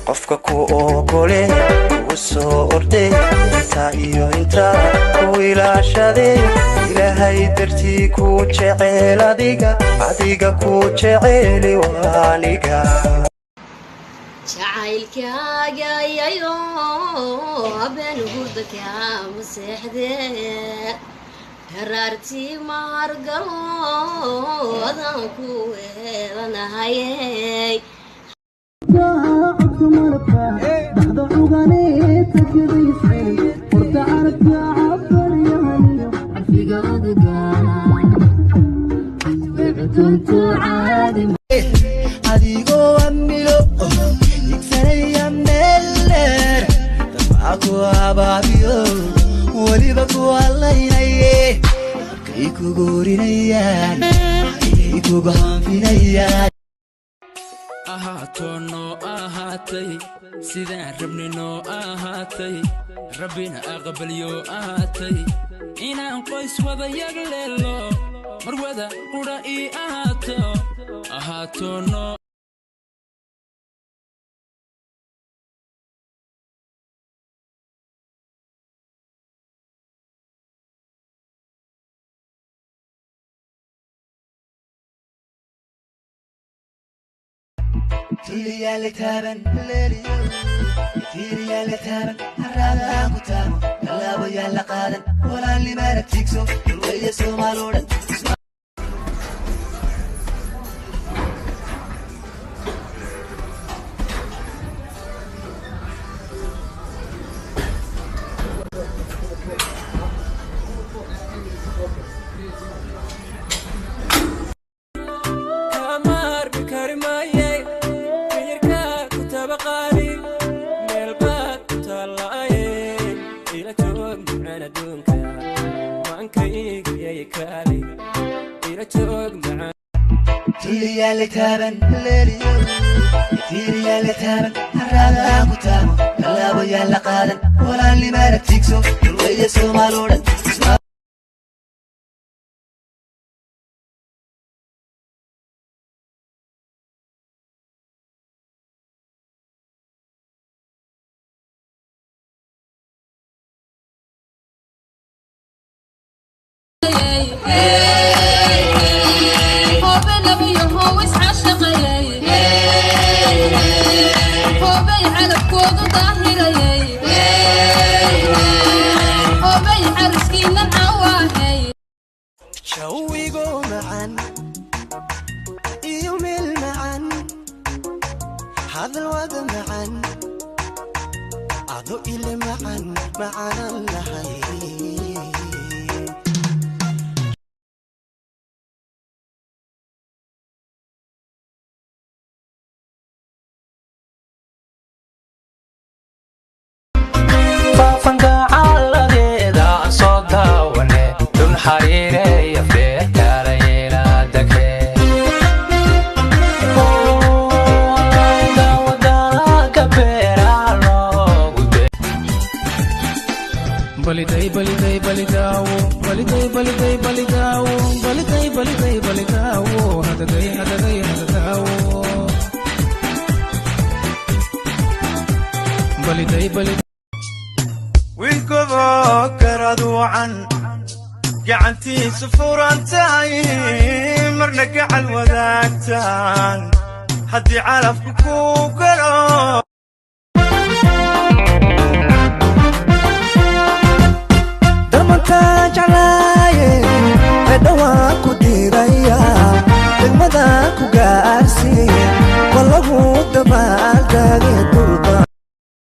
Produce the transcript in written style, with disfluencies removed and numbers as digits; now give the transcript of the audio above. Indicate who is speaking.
Speaker 1: qofka ku ogole ku soo orde inta iyo inta ku ilaashade ilaahay dartii ku jecel adiga ku jeceli waaniga
Speaker 2: jacaylkaaga yayo abeen hurdaka maseexde haraartii maargalo adaan ku weelanahay
Speaker 1: adigoo amilo igsanaya meeler dabaaku abaabiyo weliba ku hadlaynaye kay kugu orinayaan kay kugu hanfinayaan
Speaker 3: ahatono ahatay sidaan rabnino ahatay rabbina aqbalyo ahatay inaan qoys wada yagleelo marwada qura ii ahatono
Speaker 1: تيريالي تابن ليليو تيريالي تابن هرادا كتامو كلابو يالا قادن ولا اللي مالك تيكسو الوية سومالودا تيريالي تابن ليليو تيريالي تابن هرادا كتامو كلابو يالا قادن ولا اللي مالك تيكسو الوية سومالودا شويقو معن يوميل معن هذا الواد معن عضو إلي معن معنا اللحي فافنقا على ذيدا صوتا وني دون حريري
Speaker 3: baliday
Speaker 1: وينكبو كردو عن قعنتي سفوران تاي مرنك على الوداكتان حدي عرف كوكرو درمتا جعلاي فدوا كديريا دمدا كغارسي والله دبا